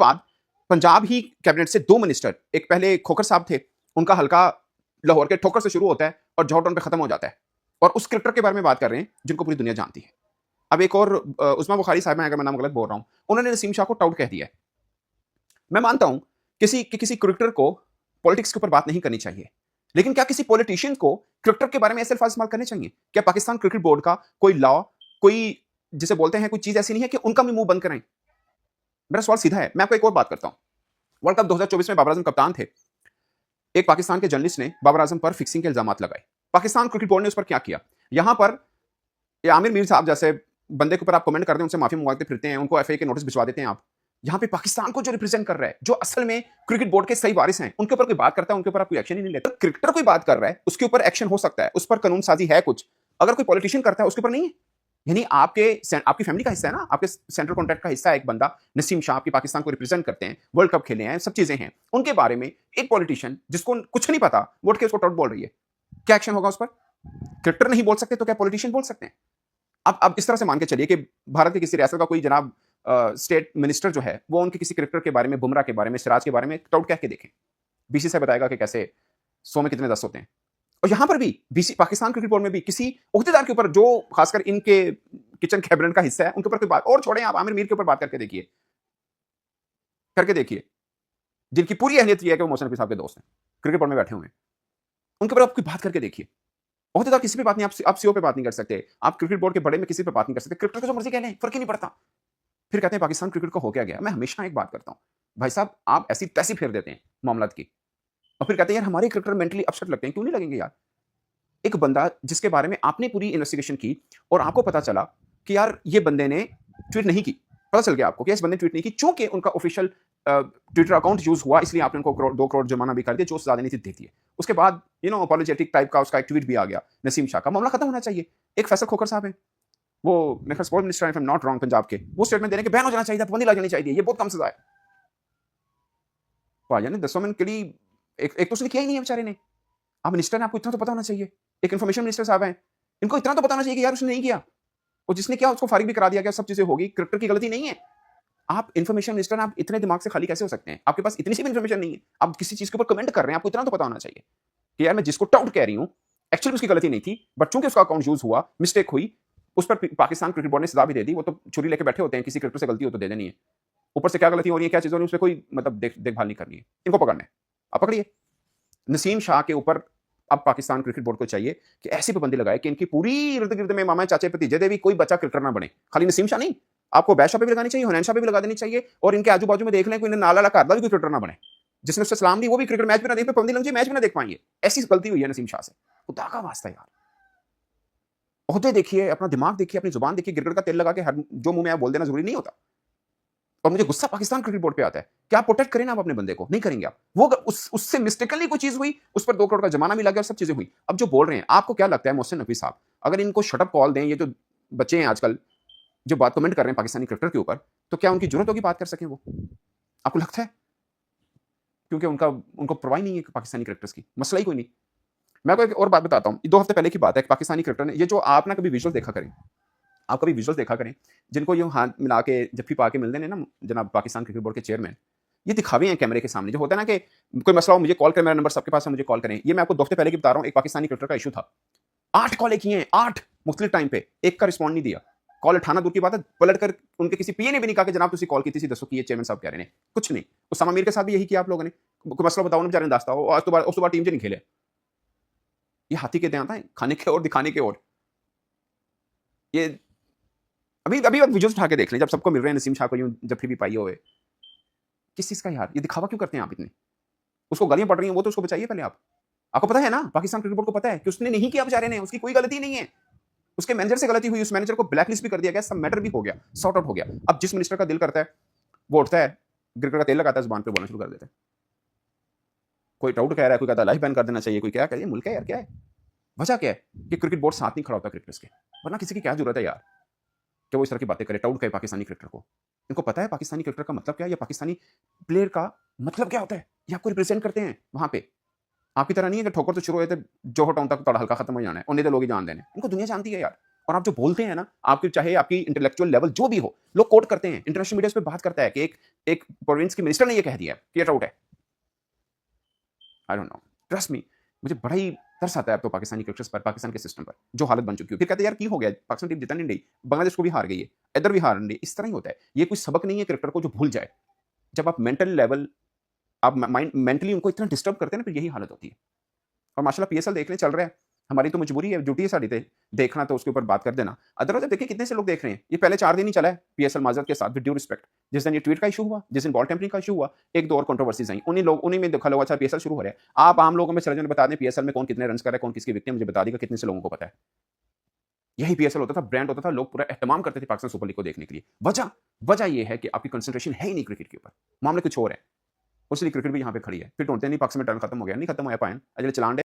बाद पंजाब ही कैबिनेट से 2 मिनिस्टर, एक पहले खोखर साहब थे, उनका हल्का लाहौर के ठोकर से शुरू होता है और जॉर्डन पे खत्म हो जाता है, और उस क्रिकेटर के बारे में बात कर रहे हैं जिनको पूरी दुनिया जानती है। अब एक और उस्मा बुखारी साहब हैं, अगर मैं नाम गलत बोल रहा हूं, उन्होंने नसीम शाह को टाउट कह दिया है। मैं मानता हूं किसी क्रिकेटर को पॉलिटिक्स के ऊपर बात नहीं करनी चाहिए, लेकिन क्या किसी पॉलिटिशियन को क्रिकेटर के बारे में ऐसे अल्फाज इस्तेमाल करने चाहिए? क्या पाकिस्तान क्रिकेट बोर्ड का कोई लॉ, कोई जिसे बोलते हैं कोई चीज ऐसी नहीं है कि उनका भी मुंह बंद कराएं? मेरा सवाल सीधा है। मैं आपको एक और बात करता हूं। वर्ल्ड कप 2024 में बाबर आजम कप्तान थे। एक पाकिस्तान के जर्नलिस्ट ने बाबर आजम पर फिक्सिंग के इल्जाम लगाए। पाकिस्तान क्रिकेट बोर्ड ने उस पर क्या किया? यहां पर ये आमिर मीर साहब जैसे बंदे के ऊपर आप कमेंट करते हैं, उनसे माफी मंगवाते फिरते हैं, उनको एफए के नोटिस भिजवा देते हैं आप। यहां पे पाकिस्तान को जो रिप्रेजेंट कर रहा है, जो असल में क्रिकेट बोर्ड के सही वारिस हैं, उनके ऊपर कोई बात करता है, उनके ऊपर आप कोई एक्शन ही नहीं लेते। क्रिकेटर कोई बात कर रहा है, उसके ऊपर एक्शन हो सकता है, उस पर कानून साजी है कुछ। अगर कोई पॉलिटिशियन करता है, उसके ऊपर नहीं है। यानी आपकी फैमिली का हिस्सा है ना, आपके सेंट्रल कॉन्ट्रैक्ट का हिस्सा है एक बंदा नसीम शाह, आपकी पाकिस्तान को रिप्रेजेंट करते हैं, वर्ल्ड कप खेले हैं, सब चीजें हैं। उनके बारे में एक पॉलिटिशियन जिसको कुछ नहीं पता वोट के उसको टॉट बोल रही है, क्या एक्शन होगा उस पर? क्रिकेटर नहीं बोल सकते तो क्या पॉलिटिशियन बोल सकते हैं? अब इस तरह से मान के चलिए कि भारत की किसी रियासत का कोई जनाब स्टेट मिनिस्टर जो है, वो उनके किसी क्रिकेटर के बारे में, बुमराह के बारे में, सिराज के बारे में टाउट कह के देखें, बीसी से बताएगा कि कैसे 100 में कितने 10 होते हैं। और यहां पर भी बीसी पाकिस्तान क्रिकेट बोर्ड में भी किसी ओहदेदार के ऊपर, जो खासकर इनके किचन कैबिनेट का हिस्सा है, उनके ऊपर कोई बात, और छोड़ें आप आमिर मीर के ऊपर बात करके देखिए, जिनकी पूरी अहलियत यह है कि वो मोहसिन नकवी साहब के दोस्त हैं, क्रिकेट बोर्ड में बैठे हुए हैं, उनके ऊपर आप कोई बात करके देखिए। ओहदेदार किसी पे बात नहीं, आप सीओ पे बात नहीं कर सकते, आप क्रिकेट बोर्ड के बड़े में किसी पे बात नहीं कर सकते, क्रिकेटर को जो मर्जी कह लें, फर्क ही नहीं पड़ता। फिर कहते हैं पाकिस्तान क्रिकेट को हो क्या गया? मैं हमेशा एक बात करता हूं, भाई साहब आप ऐसी तैसी फेर देते हैं मामलात की, और फिर कहते हैं यार हमारे क्रिकेटर मेंटली अपसेट लगते हैं। क्यों नहीं लगेंगे यार? एक बंदा जिसके बारे में आपने पूरी इन्वेस्टिगेशन की और आपको पता चला कि यार ये बंदे ने ट्वीट नहीं की, पता चल गया आपको कि इस बंदे ने ट्वीट नहीं की, चूंकि उनका ऑफिशियल ट्विटर अकाउंट यूज हुआ, इसलिए आपने उनको 2 करोड़ जुर्माना भी कर दिया, जो सजा देनी थी दे दिए। उसके बाद अपॉलोजेटिक टाइप का उसका एक ट्वीट भी आ गया नसीम शाह का, मामला खत्म होना चाहिए। एक फैसल खोखर साहब है, वो मेरे sport minister if I am not wrong Punjab के, वो स्टेटमेंट देने के बैन हो जाना चाहिए, पाबंदी लग जानी चाहिए, ये बहुत कम सजा है। भाईजान ने 10 मिनट के लिए एक तो उसने किया ही नहीं है बेचारे ने। आप मिनिस्टर हैं, आपको इतना तो पता होना चाहिए। एक इन्फॉर्मेशन मिनिस्टर साहब हैं, इनको इतना तो पता होना चाहिए कि यार उसने नहीं किया, और जिसने किया उसको फारिग भी करा दिया गया, सब चीजें होगी, क्रिकेटर की गलती नहीं है। आप इन्फॉर्मेशन मिनिस्टर, आप इतने दिमाग से खाली कैसे हो सकते हैं? आपके पास इतनी सी भी इन्फॉर्मेशन नहीं है, आप किसी चीज के ऊपर कमेंट कर रहे हैं, आपको इतना तो पता होना चाहिए कि यार मैं जिसको टाउट कह रही हूं एक्चुअली उसकी गलती नहीं थी, बट चूंकि उसका अकाउंट यूज हुआ, मिस्टेक हुई, उस पर पाकिस्तान क्रिकेट बोर्ड ने सजा भी दे दी। वो तो छुरी लेके बैठे होते हैं, किसी क्रिकेटर से गलती हो तो दे देनी है, ऊपर से क्या गलती हो रही है, क्या चीज हो रही है, उसमें कोई मतलब देखभाल नहीं करनी है। इनको पकड़ना है, आप पकड़िए। नसीम शाह के ऊपर अब पाकिस्तान क्रिकेट बोर्ड को चाहिए कि ऐसी पाबंदी लगाए कि इनकी पूरी इर्द गिर्द में मामा चाचे भतीजे दे भी कोई बच्चा क्रिकेटर ना बने। खाली नसीम शाह नहीं, आपको बैशा पे भी लगानी चाहिए, हुनैन शाह पे भी लगा देनी चाहिए, और इनके आजू बाजू में देख लें कोई नाला घर भी कोई क्रिकेटर ना बने, जिसने उससे सलाम दी वो भी क्रिकेट मैच भी ना देख, पाबंदी लग जाए, मैच भी ना देख पाएंगे। ऐसी गलती हुई है नसीम शाह से, खुदा का वास्ता यार। ओहदे देखिए, अपना दिमाग देखिए, अपनी जुबान देखिए, गिरगिट का तेल लगा के हर जो मुंह में आप बोल देना जरूरी नहीं होता। और मुझे गुस्सा पाकिस्तान क्रिकेट बोर्ड पे आता है कि आप प्रोटेक्ट करें ना आप अपने बंदे को, नहीं करेंगे आप। वो उससे मिस्टेकनली कोई चीज हुई, उस पर 2 करोड़ का जुर्माना भी लग गया और सब चीजें हुई। अब जो बोल रहे हैं, आपको क्या लगता है मोहसिन नकवी साहब अगर इनको शटअप कॉल दें, ये जो बच्चे हैं आजकल जो बात कमेंट कर रहे हैं पाकिस्तानी क्रिकेटर के ऊपर, तो क्या उनकी जरूरत होगी बात कर सकें वो? आपको लगता है? क्योंकि उनको परवाह नहीं है पाकिस्तानी क्रिकेटर्स की, मसला ही कोई नहीं। मैं आपको एक और बात बताता हूँ, 2 हफ्ते पहले की बात है, पाकिस्तानी क्रिकेटर ने, ये जो आप ना कभी विजुअल देखा करें, आप कभी विजुअल्स देखा करें, जिनको ये हाथ मिला के जफ्फी पा के मिलते हैं ना जनाब पाकिस्तान क्रिकेट बोर्ड के चेयरमैन, ये दिखावे हैं कैमरे के सामने। जो होता है ना कि कोई मसला हो, मुझे कॉल करें, मेरा नंबर सबके पास है, मुझे कॉल करें। ये मैं आपको 2 हफ्ते पहले की बता रहा हूँ, एक पाकिस्तानी क्रिकेटर का इशू था, 8 कॉलें किए हैं, 8 मुख्तलिफ टाइम पे, एक का रिस्पॉन्ड नहीं दिया। कॉल उठाना दूर की बात है, पलट कर उनके किसी पीए ने भी नहीं कहा कि जनाब तुसी कॉल की थी, दसो कि ये चेयरमैन साहब कह रहे हैं, कुछ नहीं। उसामा मीर के साथ भी यही किया आप लोगों ने, कोई मसला बताओ ना बेचारे ने दास्ता हो, आज तो उस बार टीम से नहीं खेले। ये हाथी के ध्यान था, खाने के और दिखाने के और। ये अभी अभी आप वीडियोस उठा के देख लें, जब सबको मिल रहे हैं नसीम शाह को यूं जब भी पाई हुए, किस चीज का यार ये दिखावा क्यों करते हैं आप इतने? उसको गालियां पड़ रही हैं, वो तो उसको बचाइए पहले आप। आपको पता है ना, पाकिस्तान क्रिकेट बोर्ड को पता है कि उसने नहीं किया बेचारे ने, उसकी कोई गलती नहीं है, उसके मैनेजर से गलती हुई, उस मैनेजर को ब्लैकलिस्ट भी कर दिया गया, सब मैटर भी हो गया, सॉर्ट आउट हो गया। अब जिस मिनिस्टर का दिल करता है वो उठता है, गिरगिट का तेल लगाता है, जुबान पे बोलना शुरू कर देता है। कोई टाउट कह रहा है, कोई कहता है लाइफ बैन कर देना चाहिए, कोई क्या कह, मुल्क है यार, क्या है वजह, क्या है कि क्रिकेट बोर्ड साथ नहीं खड़ा होता क्रिकेटर्स के, वरना किसी की क्या जरूरत है यार कि वो इस तरह की बातें करे, टाउट करे पाकिस्तानी क्रिकेटर को। इनको पता है पाकिस्तानी क्रिकेटर का मतलब क्या है, या पाकिस्तानी प्लेयर का मतलब क्या होता है, ये आपको रिप्रेजेंट करते हैं वहां पे। आपकी तरह नहीं है कि ठोकर तो शुरू हुए थे जो टाउन तक थोड़ा हल्का खत्म हो जाना है, उन्हें तो लोग ही जान देने, इनको दुनिया जानती है यार। और आप जो बोलते हैं ना, आपकी चाहे आपकी इंटेलेक्चुअल लेवल जो भी हो, लोग कोट करते हैं, इंटरनेशनल मीडिया इस पे बात करता है कि एक प्रोविंस के मिनिस्टर ने ये कह दिया है कि ये आउट है। I don't know, trust me, मुझे बड़ा ही तरस आता है अब तो पाकिस्तानी क्रिकेटर्स पर, पाकिस्तान के सिस्टम पर, जो हालत बन चुकी है। फिर कहते हैं यार की हो गया, पाकिस्तान टीम जिता नहीं रही, बांग्लादेश को भी हार गई है, इधर भी हार रही, इस तरह ही होता है। ये कोई सबक नहीं है क्रिकेटर को जो भूल जाए। जब आप मेंटल लेवल, आप माइंड मेंटली उनको इतना डिस्टर्ब करते हैं ना, फिर यही हालत होती है। और माशाल्लाह पीएसएल देखने चल रहा है, हमारी तो मजबूरी है, ड्यूटी है साड़ी देखना, तो उसके ऊपर बात कर देना। अदरवाइज देखिए कितने से लोग देख रहे हैं, ये पहले 4 दिन ही चला है पीएसएल, माजरत के साथ, विद ड्यू रिस्पेक्ट। जिस दिन ये ट्वीट का इशू हुआ, जिस दिन बॉल टेम्परिंग का इशू हुआ, 1-2 और कंट्रोवर्सीज आई, उन्हीं में देखा लोग अच्छा पीएसएल शुरू हो रहा है। आप आम लोगों में चले जाने, बता दें पीएसएल में कौन कितने रन कर रहा है, कौन किसकी विकेट, मुझे बता देगा कितने से लोगों को पता है। यही पीएसएल होता था, ब्रांड होता था, लोग पूरा एहतमाम करते थे पाकिस्तान सुपर लीग को देखने के लिए। वजह यह है कि आपकी कंसंट्रेशन है ही नहीं क्रिकेट के ऊपर, मामले कुछ और है। उसलिए क्रिकेट भी यहाँ पे खड़ी है। फिर ढूंढते नहीं पाकिस्तान में टर्न खत्म हो गया, नहीं खत्म होया पाए, अजले चलान